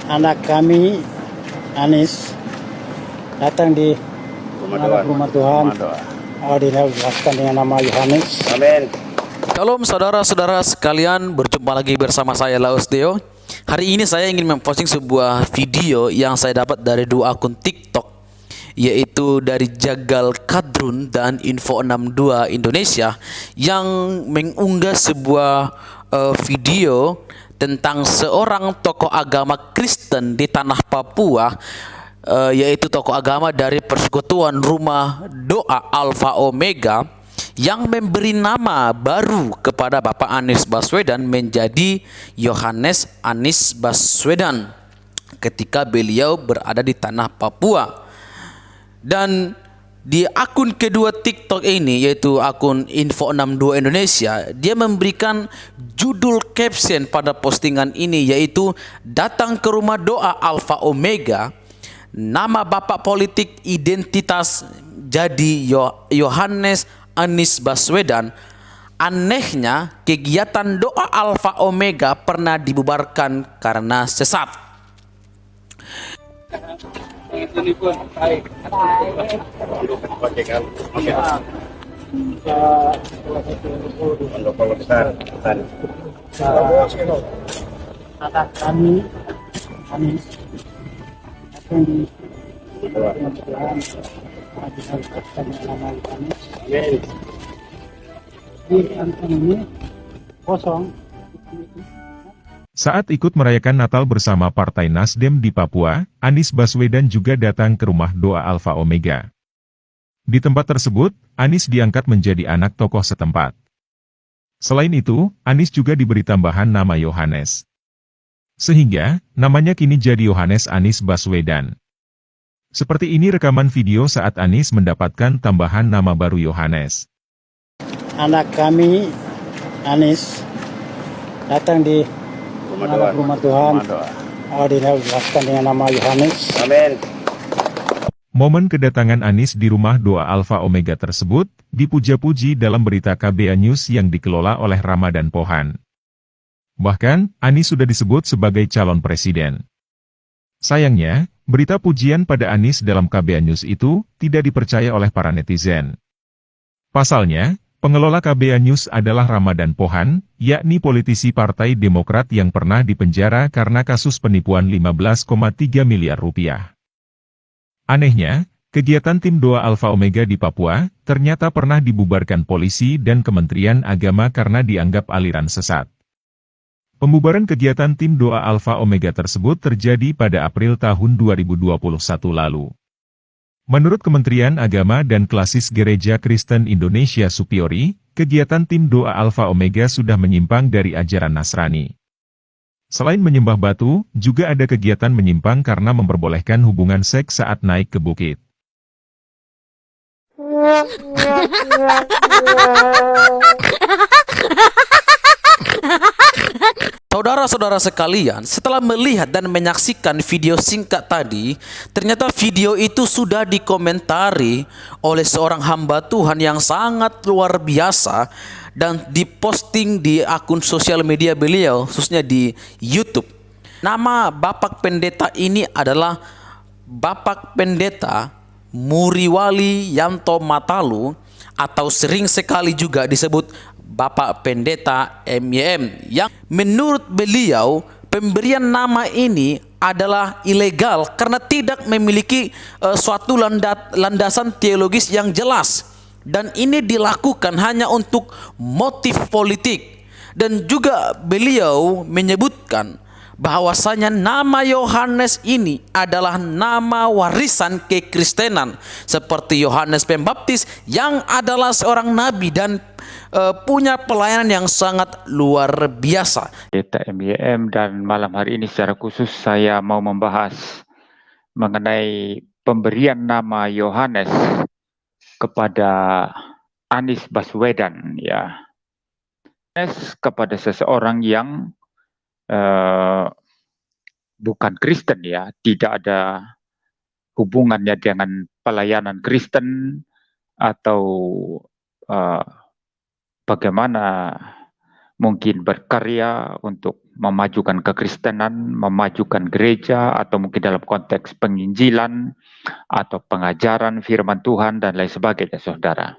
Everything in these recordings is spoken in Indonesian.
anak kami Anies datang di rumah Tuhan. Dijelaskan dengan nama Yohanes. Amin. Shalom saudara-saudara sekalian, berjumpa lagi bersama saya Laus Deo. Hari ini saya ingin memposting sebuah video yang saya dapat dari dua akun TikTok, yaitu dari Jagal Kadrun dan Info 62 Indonesia, yang mengunggah sebuah video tentang seorang tokoh agama Kristen di tanah Papua, yaitu tokoh agama dari Persekutuan Rumah Doa Alfa Omega, yang memberi nama baru kepada Bapak Anies Baswedan menjadi Yohanes Anies Baswedan ketika beliau berada di tanah Papua. Dan di akun kedua TikTok ini, yaitu akun Info 62 Indonesia, dia memberikan judul caption pada postingan ini, yaitu "Datang ke Rumah Doa Alfa Omega, nama bapak politik identitas jadi Yohanes Anies Baswedan. Anehnya, kegiatan doa Alfa Omega pernah dibubarkan karena sesat." Anak kami Anies datang di rumah Tuhan. Dijelaskan dengan nama Yohanes. Di kantong ini kosong. Saat ikut merayakan Natal bersama Partai Nasdem di Papua, Anies Baswedan juga datang ke Rumah Doa Alfa Omega. Di tempat tersebut, Anies diangkat menjadi anak tokoh setempat. Selain itu, Anies juga diberi tambahan nama Yohanes. Sehingga, namanya kini jadi Yohanes Anies Baswedan. Seperti ini rekaman video saat Anies mendapatkan tambahan nama baru Yohanes. Anak kami Anies datang di rumah Tuhan. Dijelaskan dengan nama Yohanes. Amin. Momen kedatangan Anies di Rumah Doa Alfa Omega tersebut dipuja-puji dalam berita KBA News yang dikelola oleh Ramadan Pohan. Bahkan, Anies sudah disebut sebagai calon presiden. Sayangnya, berita pujian pada Anies dalam KBA News itu tidak dipercaya oleh para netizen. Pasalnya, pengelola KBA News adalah Ramadan Pohan, yakni politisi Partai Demokrat yang pernah dipenjara karena kasus penipuan 15,3 miliar rupiah. Anehnya, kegiatan tim doa Alfa Omega di Papua ternyata pernah dibubarkan polisi dan Kementerian Agama karena dianggap aliran sesat. Pembubaran kegiatan tim doa Alfa Omega tersebut terjadi pada April tahun 2021 lalu. Menurut Kementerian Agama dan Klasis Gereja Kristen Indonesia Supiori, kegiatan tim doa Alfa Omega sudah menyimpang dari ajaran Nasrani. Selain menyembah batu, juga ada kegiatan menyimpang karena memperbolehkan hubungan seks saat naik ke bukit. Saudara-saudara sekalian, setelah melihat dan menyaksikan video singkat tadi, ternyata video itu sudah dikomentari oleh seorang hamba Tuhan yang sangat luar biasa dan diposting di akun sosial media beliau, khususnya di YouTube. Nama Bapak Pendeta ini adalah Bapak Pendeta Muriwali Yanto Matalu, atau sering sekali juga disebut Bapak Pendeta MYM, yang menurut beliau pemberian nama ini adalah ilegal karena tidak memiliki suatu landasan teologis yang jelas, dan ini dilakukan hanya untuk motif politik. Dan juga beliau menyebutkan bahwasanya nama Yohanes ini adalah nama warisan kekristenan, seperti Yohanes Pembaptis yang adalah seorang nabi dan punya pelayanan yang sangat luar biasa. Pendeta MYM, dan malam hari ini secara khusus saya mau membahas mengenai pemberian nama Yohanes kepada Anies Baswedan, ya. Yohanes kepada seseorang yang bukan Kristen, ya, tidak ada hubungannya dengan pelayanan Kristen atau bagaimana mungkin berkarya untuk memajukan kekristenan, memajukan gereja, atau mungkin dalam konteks penginjilan, atau pengajaran firman Tuhan, dan lain sebagainya, saudara.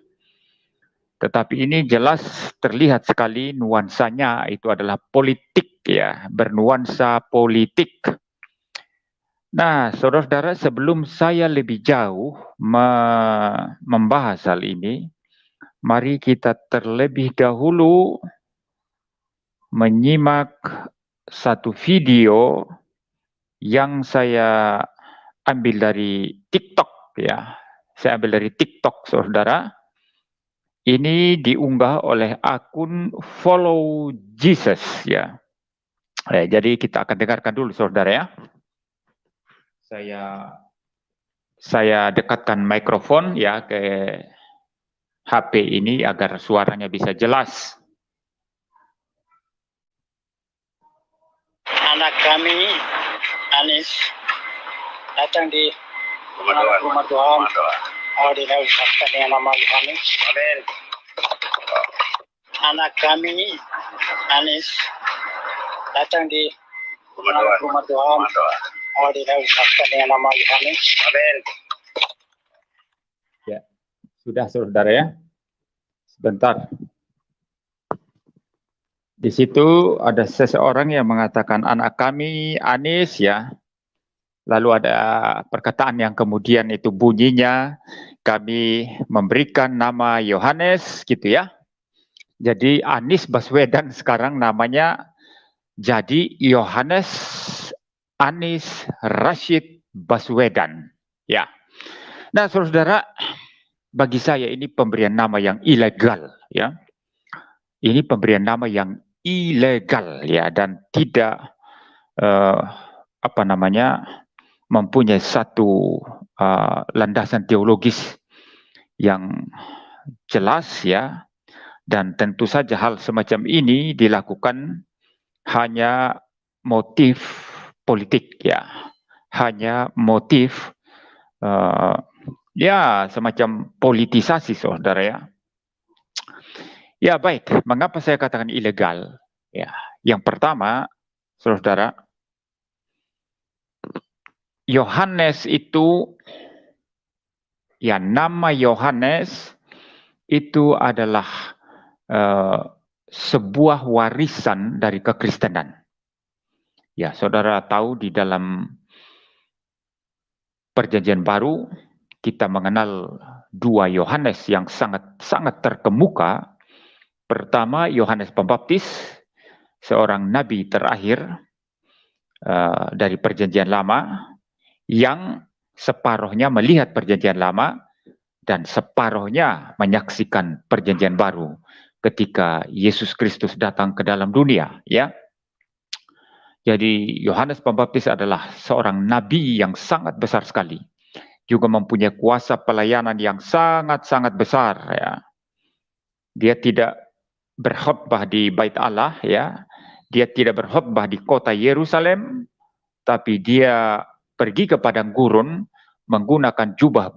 Tetapi ini jelas terlihat sekali nuansanya itu adalah politik, ya, bernuansa politik. Nah, saudara-saudara, sebelum saya lebih jauh membahas hal ini, mari kita terlebih dahulu menyimak satu video yang saya ambil dari TikTok, ya. Saya ambil dari TikTok, saudara. Ini diunggah oleh akun Follow Jesus, ya. Jadi kita akan dengarkan dulu, saudara, ya. Saya dekatkan mikrofon, ya, ke HP ini agar suaranya bisa jelas. Anak kami, Anis, datang di rumah Tuhan. Dinaikkan dengan nama Yohanes. Amin. Anak kami, Anis, datang di rumah Tuhan. Dinaikkan dengan nama Yohanes. Amin. Ya, sudah, saudara, ya. Sebentar. Di situ ada seseorang yang mengatakan anak kami Anis, ya. Lalu ada perkataan yang kemudian itu bunyinya kami memberikan nama Yohanes, gitu, ya. Jadi Anies Baswedan sekarang namanya jadi Yohanes Anies Rashid Baswedan, ya. Nah, saudara, bagi saya ini pemberian nama yang ilegal, ya. Ini pemberian nama yang ilegal, ya, dan tidak mempunyai satu landasan teologis yang jelas, ya. Dan tentu saja hal semacam ini dilakukan hanya motif politik, ya. Hanya motif ya, semacam politisasi, saudara, ya. Ya, baik. Mengapa saya katakan ilegal? Ya, yang pertama, saudara, Yohanes itu, ya, nama Yohanes itu adalah sebuah warisan dari kekristenan. Ya, saudara tahu di dalam Perjanjian Baru kita mengenal dua Yohanes yang sangat terkemuka. Pertama, Yohanes Pembaptis, seorang nabi terakhir dari Perjanjian Lama, yang separuhnya melihat Perjanjian Lama dan separuhnya menyaksikan Perjanjian Baru ketika Yesus Kristus datang ke dalam dunia, ya. Jadi Yohanes Pembaptis adalah seorang nabi yang sangat besar sekali, juga mempunyai kuasa pelayanan yang sangat besar, ya. Dia tidak berkhotbah di Bait Allah, ya. Dia tidak berkhotbah di kota Yerusalem, tapi dia pergi ke padang gurun menggunakan jubah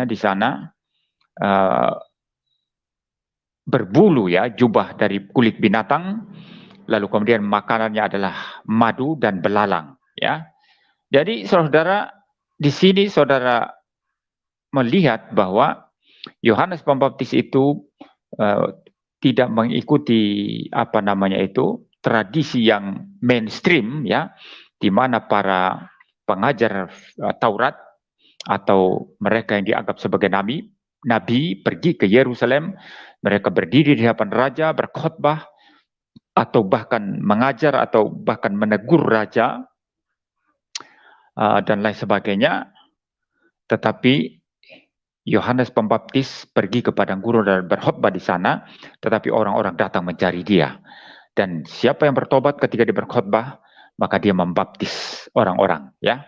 di sana berbulu, ya, jubah dari kulit binatang. Lalu kemudian makanannya adalah madu dan belalang, ya. Jadi saudara, di sini saudara melihat bahwa Yohanes Pembaptis itu tidak mengikuti tradisi yang mainstream, ya, di mana para pengajar Taurat atau mereka yang dianggap sebagai nabi pergi ke Yerusalem, mereka berdiri di hadapan raja, berkhotbah, atau bahkan mengajar, atau bahkan menegur raja, dan lain sebagainya. Tetapi Yohanes Pembaptis pergi ke padang gurun dan berkhotbah di sana, tetapi orang-orang datang mencari dia. Dan siapa yang bertobat ketika dia berkhotbah, maka dia membaptis orang-orang, ya.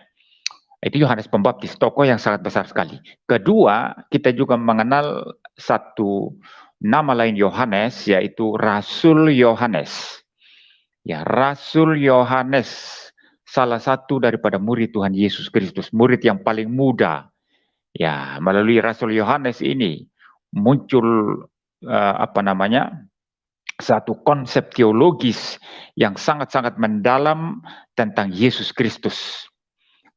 Itu Yohanes Pembaptis, tokoh yang sangat besar sekali. Kedua, kita juga mengenal satu nama lain Yohanes, yaitu Rasul Yohanes. Ya, Rasul Yohanes, salah satu daripada murid Tuhan Yesus Kristus, murid yang paling muda. Ya, melalui Rasul Yohanes ini muncul satu konsep teologis yang sangat-sangat mendalam tentang Yesus Kristus.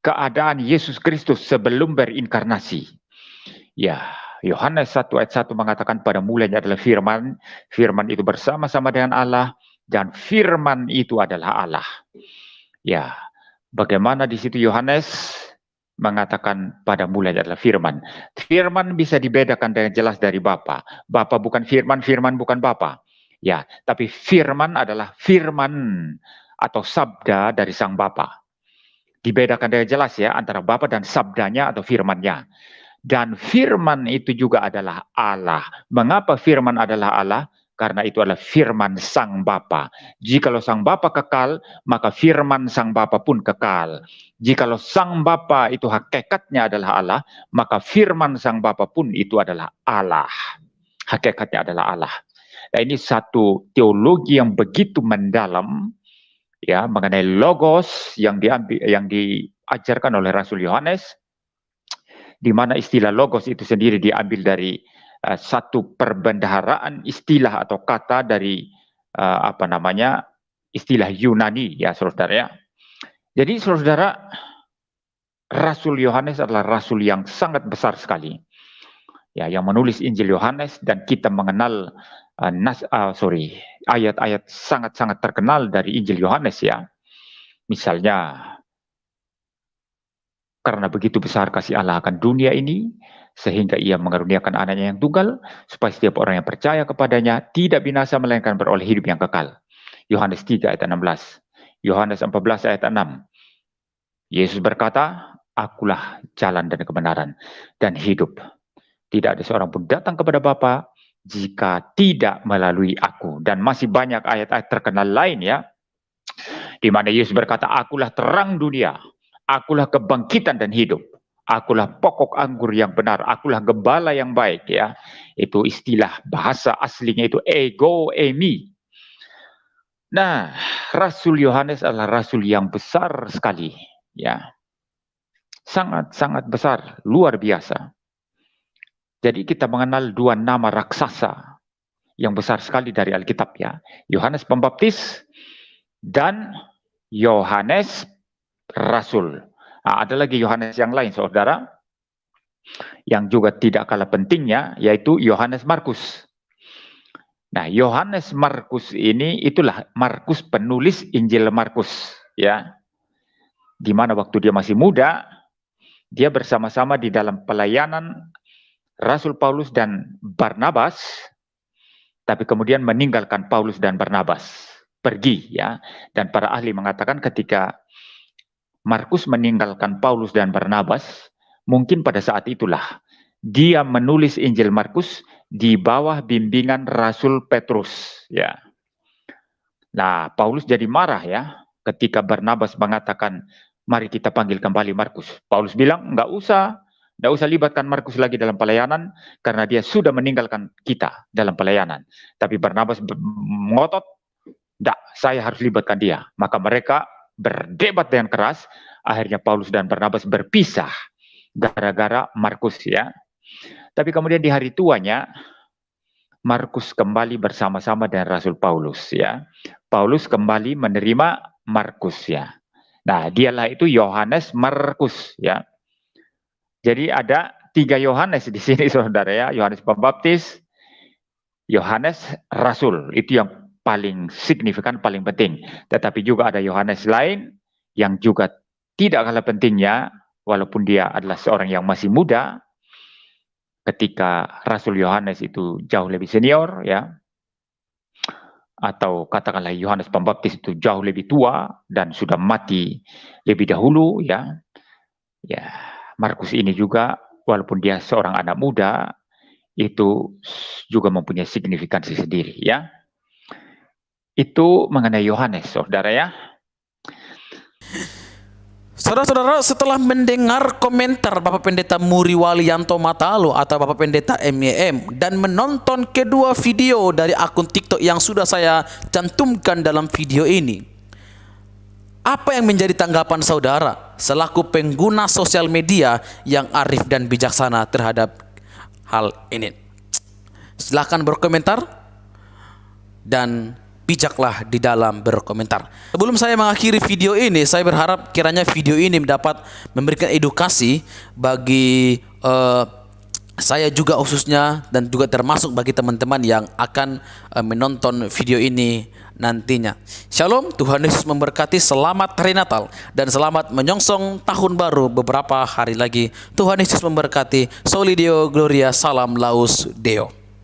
Keadaan Yesus Kristus sebelum berinkarnasi. Ya, Yohanes 1 ayat 1 mengatakan pada mulanya adalah firman, firman itu bersama-sama dengan Allah, dan firman itu adalah Allah. Ya, bagaimana di situ Yohanes mengatakan pada mulanya adalah firman. Firman bisa dibedakan dengan jelas dari Bapa. Bapa bukan firman, firman bukan Bapa. Ya, tapi firman adalah firman atau sabda dari sang Bapa. Dibedakan dengan jelas ya antara Bapa dan sabdanya atau firmannya. Dan firman itu juga adalah Allah. Mengapa firman adalah Allah? Karena itu adalah firman sang Bapa. Jikalau sang Bapa kekal, maka firman sang Bapa pun kekal. Jikalau sang Bapa itu hakikatnya adalah Allah, maka firman sang Bapa pun itu adalah Allah. Hakikatnya adalah Allah. Nah, ini satu teologi yang begitu mendalam ya mengenai logos yang diajarkan oleh Rasul Yohanes, di mana istilah logos itu sendiri diambil dari satu perbendaharaan istilah atau kata dari istilah Yunani ya saudara ya. Jadi saudara, Rasul Yohanes adalah rasul yang sangat besar sekali ya, yang menulis Injil Yohanes, dan kita mengenal ayat-ayat sangat-sangat terkenal dari Injil Yohanes ya. Misalnya, karena begitu besar kasih Allah akan dunia ini, sehingga ia mengaruniakan anaknya yang tunggal, supaya setiap orang yang percaya kepadanya tidak binasa melainkan beroleh hidup yang kekal. Yohanes 3 ayat 16. Yohanes 14 ayat 6. Yesus berkata, akulah jalan dan kebenaran dan hidup. Tidak ada seorang pun datang kepada Bapa jika tidak melalui aku. Dan masih banyak ayat-ayat terkenal lain ya, di mana Yesus berkata, akulah terang dunia, akulah kebangkitan dan hidup, akulah pokok anggur yang benar, akulah gembala yang baik ya. Itu istilah bahasa aslinya itu ego eimi. Nah, Rasul Yohanes adalah rasul yang besar sekali ya. Sangat-sangat besar, luar biasa. Jadi kita mengenal dua nama raksasa yang besar sekali dari Alkitab ya. Yohanes Pembaptis dan Yohanes Rasul. Nah, ada lagi Yohanes yang lain saudara, yang juga tidak kalah pentingnya, yaitu Yohanes Markus. Nah, Yohanes Markus ini itulah Markus penulis Injil Markus ya. Di mana waktu dia masih muda, dia bersama-sama di dalam pelayanan Rasul Paulus dan Barnabas, tapi kemudian meninggalkan Paulus dan Barnabas, pergi ya. Dan para ahli mengatakan ketika Markus meninggalkan Paulus dan Barnabas, mungkin pada saat itulah dia menulis Injil Markus di bawah bimbingan Rasul Petrus ya. Nah, Paulus jadi marah ya ketika Barnabas mengatakan, mari kita panggil kembali Markus. Paulus bilang, nggak usah libatkan Markus lagi dalam pelayanan, karena dia sudah meninggalkan kita dalam pelayanan. Tapi Barnabas ngotot, enggak, saya harus libatkan dia. Maka mereka berdebat dengan keras, akhirnya Paulus dan Barnabas berpisah, gara-gara Markus ya. Tapi kemudian di hari tuanya, Markus kembali bersama-sama dengan Rasul Paulus ya. Paulus kembali menerima Markus ya. Nah, dialah itu Yohanes Markus ya. Jadi ada 3 Yohanes di sini saudara ya. Yohanes Pembaptis, Yohanes Rasul, itu yang paling signifikan, paling penting. Tetapi juga ada Yohanes lain yang juga tidak kalah pentingnya, walaupun dia adalah seorang yang masih muda, ketika Rasul Yohanes itu jauh lebih senior ya. Atau katakanlah Yohanes Pembaptis itu jauh lebih tua dan sudah mati lebih dahulu ya. Ya, Markus ini juga walaupun dia seorang anak muda, itu juga mempunyai signifikansi sendiri ya. Itu mengenai Yohanes saudara ya. Saudara-saudara, setelah mendengar komentar Bapak Pendeta Muri Walianto Matalo atau Bapak Pendeta MEM dan menonton kedua video dari akun TikTok yang sudah saya cantumkan dalam video ini, apa yang menjadi tanggapan saudara selaku pengguna sosial media yang arif dan bijaksana terhadap hal ini? Silahkan berkomentar. dan bijaklah di dalam berkomentar. Sebelum saya mengakhiri video ini, saya berharap kiranya video ini dapat memberikan edukasi bagi saya juga khususnya, dan juga termasuk bagi teman-teman yang akan menonton video ini nantinya. Shalom, Tuhan Yesus memberkati. Selamat hari Natal dan selamat menyongsong tahun baru beberapa hari lagi. Tuhan Yesus memberkati. Soli Deo Gloria, salam Laus Deo.